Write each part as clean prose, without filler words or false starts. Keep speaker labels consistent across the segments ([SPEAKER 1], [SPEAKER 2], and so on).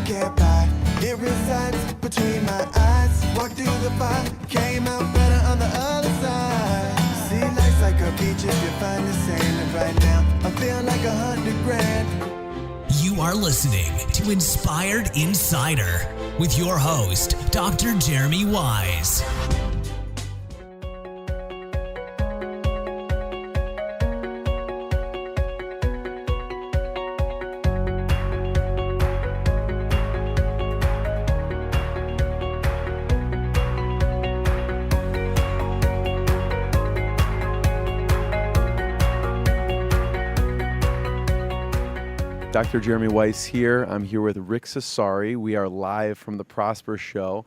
[SPEAKER 1] can't buy. It resides between my eyes. Walked through the fire, came out better on the other side. See, life's like a beach if you find the sand. And right now, I feel like 100 grand.
[SPEAKER 2] You are listening to Inspired Insider with your host, Dr. Jeremy Wise.
[SPEAKER 3] Dr. Jeremy Weiss here. I'm here with Rick Cesari. We are live from the Prosper Show,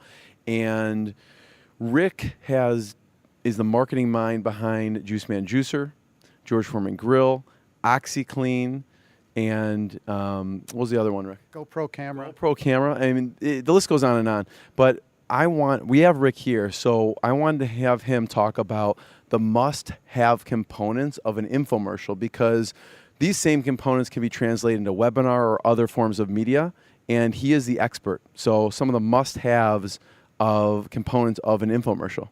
[SPEAKER 3] and Rick is the marketing mind behind Juiceman Juicer, George Foreman Grill, OxiClean, and what was the other one, Rick?
[SPEAKER 4] GoPro camera.
[SPEAKER 3] GoPro camera. I mean, the list goes on and on. But we have Rick here, so I wanted to have him talk about the must-have components of an infomercial, because these same components can be translated into webinar or other forms of media, and he is the expert. So some of the must-haves of components of an infomercial.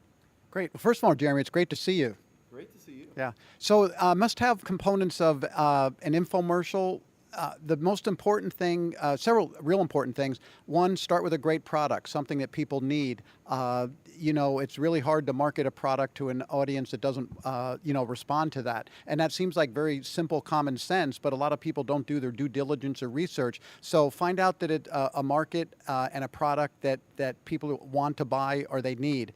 [SPEAKER 4] Great. Well, first of all, Jeremy, it's great to see you.
[SPEAKER 3] Great to see you.
[SPEAKER 4] Yeah. So must-have components of an infomercial. The most important thing, several real important things. One, start with a great product, something that people need. It's really hard to market a product to an audience that doesn't, respond to that. And that seems like very simple common sense, but a lot of people don't do their due diligence or research. So find out that it's a market and a product that people want to buy or they need.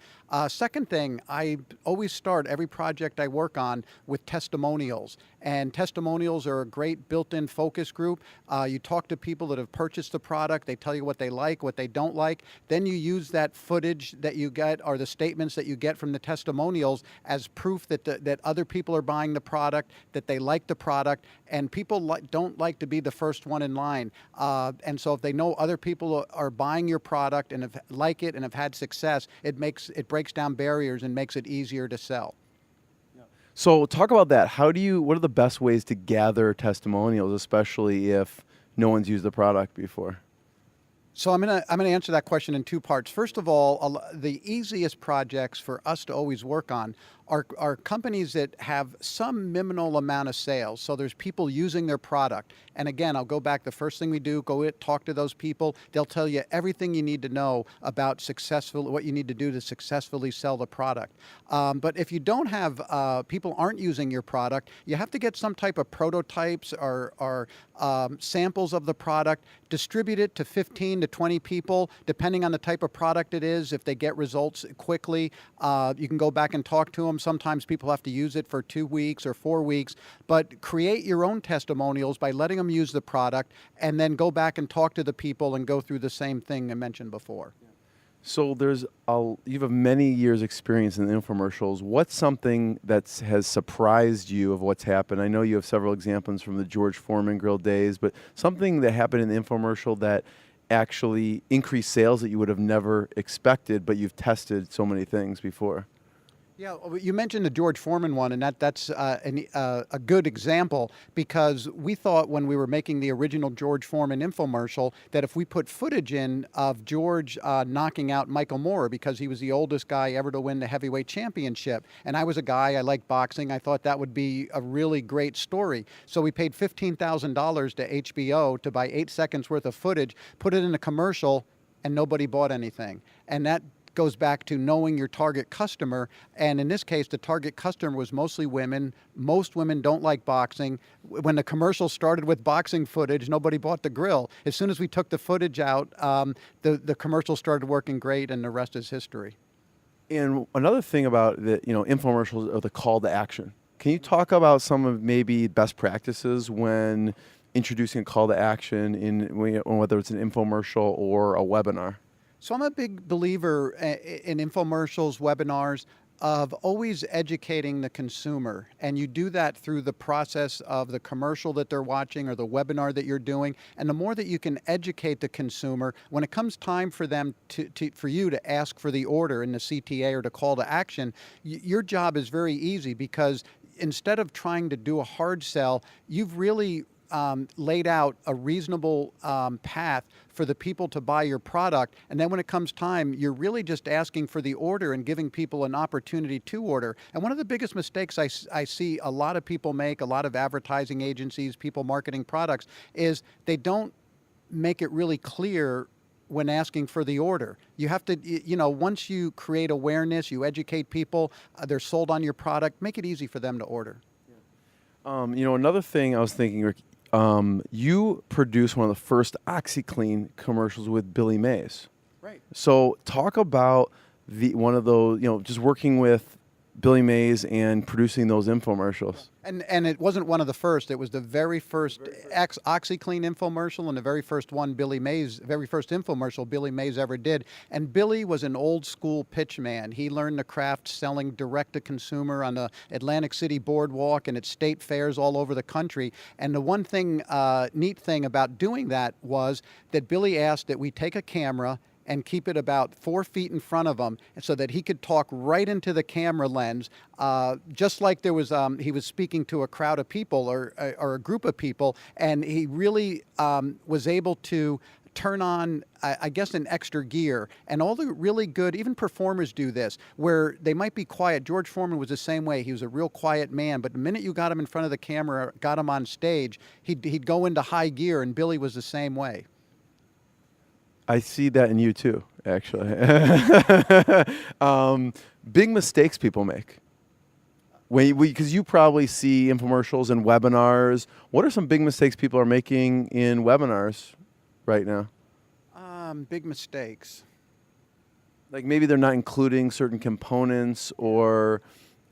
[SPEAKER 4] Second thing, I always start every project I work on with testimonials. And testimonials are a great built-in focus group. You talk to people that have purchased the product. They tell you what they like, what they don't like. Then you use that footage that you get or the statements that you get from the testimonials as proof that other people are buying the product, that they like the product, and people don't like to be the first one in line. And so if they know other people are buying your product and like it and have had success, it breaks down barriers and makes it easier to sell.
[SPEAKER 3] So talk about that. What are the best ways to gather testimonials, especially if no one's used the product before?
[SPEAKER 4] So I'm gonna answer that question in two parts. First of all, the easiest projects for us to always work on are companies that have some minimal amount of sales. So there's people using their product. And again, I'll go back. The first thing we do, talk to those people. They'll tell you everything you need to know about what you need to do to successfully sell the product. But if you don't have, people aren't using your product, you have to get some type of prototypes or samples of the product, distribute it to 15 to 20 people, depending on the type of product it is. If they get results quickly, you can go back and talk to them. Sometimes people have to use it for 2 weeks or 4 weeks, but create your own testimonials by letting them use the product and then go back and talk to the people and go through the same thing I mentioned before.
[SPEAKER 3] So you have many years experience in infomercials. What's something that has surprised you of what's happened? I know you have several examples from the George Foreman Grill days, but something that happened in the infomercial that actually increased sales that you would have never expected, but you've tested so many things before.
[SPEAKER 4] Yeah, you mentioned the George Foreman one, and that's a good example, because we thought when we were making the original George Foreman infomercial that if we put footage in of George knocking out Michael Moore, because he was the oldest guy ever to win the heavyweight championship, and I was a guy, I liked boxing, I thought that would be a really great story. So we paid $15,000 to HBO to buy 8 seconds worth of footage, put it in a commercial, and nobody bought anything. And that goes back to knowing your target customer, and in this case the target customer was mostly women. Most women don't like boxing. When the commercial started with boxing footage, nobody bought the grill. As soon as we took the footage out, the commercial started working great, and the rest is history.
[SPEAKER 3] And another thing about the infomercials are the call to action. Can you talk about some of maybe best practices when introducing a call to action whether it's an infomercial or a webinar?
[SPEAKER 4] So I'm a big believer in infomercials, webinars, of always educating the consumer. And you do that through the process of the commercial that they're watching or the webinar that you're doing. And the more that you can educate the consumer, when it comes time for them for you to ask for the order in the CTA or to call to action, your job is very easy, because instead of trying to do a hard sell, you've really laid out a reasonable path for the people to buy your product, and then when it comes time, you're really just asking for the order and giving people an opportunity to order. And one of the biggest mistakes I see a lot of people make, a lot of advertising agencies, people marketing products, is they don't make it really clear when asking for the order. You have to, once you create awareness, you educate people, they're sold on your product, make it easy for them to order.
[SPEAKER 3] Another thing I was thinking, Rick, you produced one of the first OxiClean commercials with Billy Mays.
[SPEAKER 4] Right.
[SPEAKER 3] So talk about one of those, just working with Billy Mays and producing those infomercials.
[SPEAKER 4] And it wasn't one of the first. It was the very first OxiClean infomercial and the very first infomercial Billy Mays ever did. And Billy was an old school pitch man. He learned the craft selling direct to consumer on the Atlantic City boardwalk and at state fairs all over the country. And the one thing, neat thing about doing that was that Billy asked that we take a camera and keep it about 4 feet in front of him so that he could talk right into the camera lens, just like there was he was speaking to a crowd of people or a group of people, and he really was able to turn on, I guess, an extra gear. And all the really good, even performers do this, where they might be quiet. George Foreman was the same way. He was a real quiet man, but the minute you got him in front of the camera, got him on stage, he'd go into high gear, and Billy was the same way.
[SPEAKER 3] I see that in you too, actually. Big mistakes people make. Because you probably see infomercials and webinars. What are some big mistakes people are making in webinars right now?
[SPEAKER 4] Big mistakes.
[SPEAKER 3] Like maybe they're not including certain components or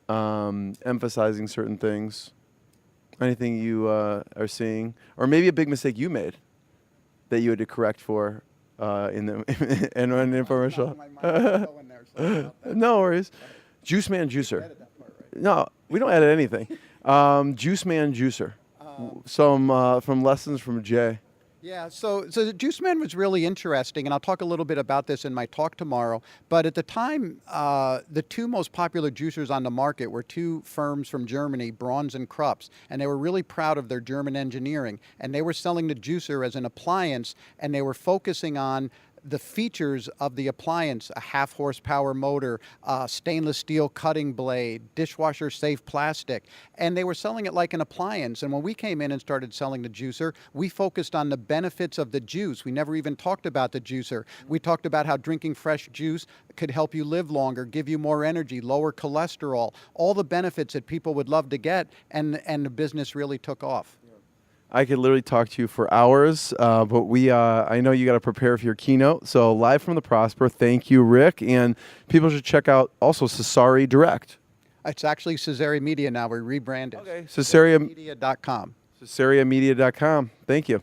[SPEAKER 3] emphasizing certain things. Anything you are seeing? Or maybe a big mistake you made that you had to correct for in an infomercial. No worries. Juiceman Juicer. No, we don't edit anything. Juiceman Juicer. Some from lessons from Jay.
[SPEAKER 4] Yeah, so the Juiceman was really interesting, and I'll talk a little bit about this in my talk tomorrow. But at the time, the two most popular juicers on the market were two firms from Germany, Braun's and Krupp's, and they were really proud of their German engineering. And they were selling the juicer as an appliance, and they were focusing on the features of the appliance: a 1/2 horsepower motor, stainless steel cutting blade, dishwasher safe plastic, and they were selling it like an appliance. And when we came in and started selling the juicer, we focused on the benefits of the juice. We never even talked about the juicer. We talked about how drinking fresh juice could help you live longer, give you more energy, lower cholesterol, all the benefits that people would love to get, and the business really took off.
[SPEAKER 3] I could literally talk to you for hours, but I know you got to prepare for your keynote. So live from the Prosper, thank you, Rick. And people should check out also Cesari Direct.
[SPEAKER 4] It's actually Cesari Media now. We rebranded.
[SPEAKER 3] Okay.
[SPEAKER 4] CesariMedia.com.
[SPEAKER 3] CesariaMedia.com. Thank you.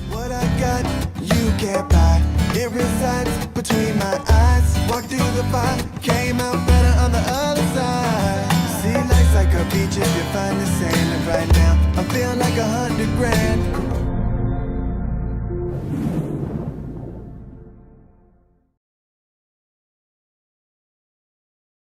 [SPEAKER 1] What I got, you can't buy. It resides between my eyes. Walked through the fire, came out better on the other side. See, life's like a beach if you find the sand. And right now, I feel like 100 grand.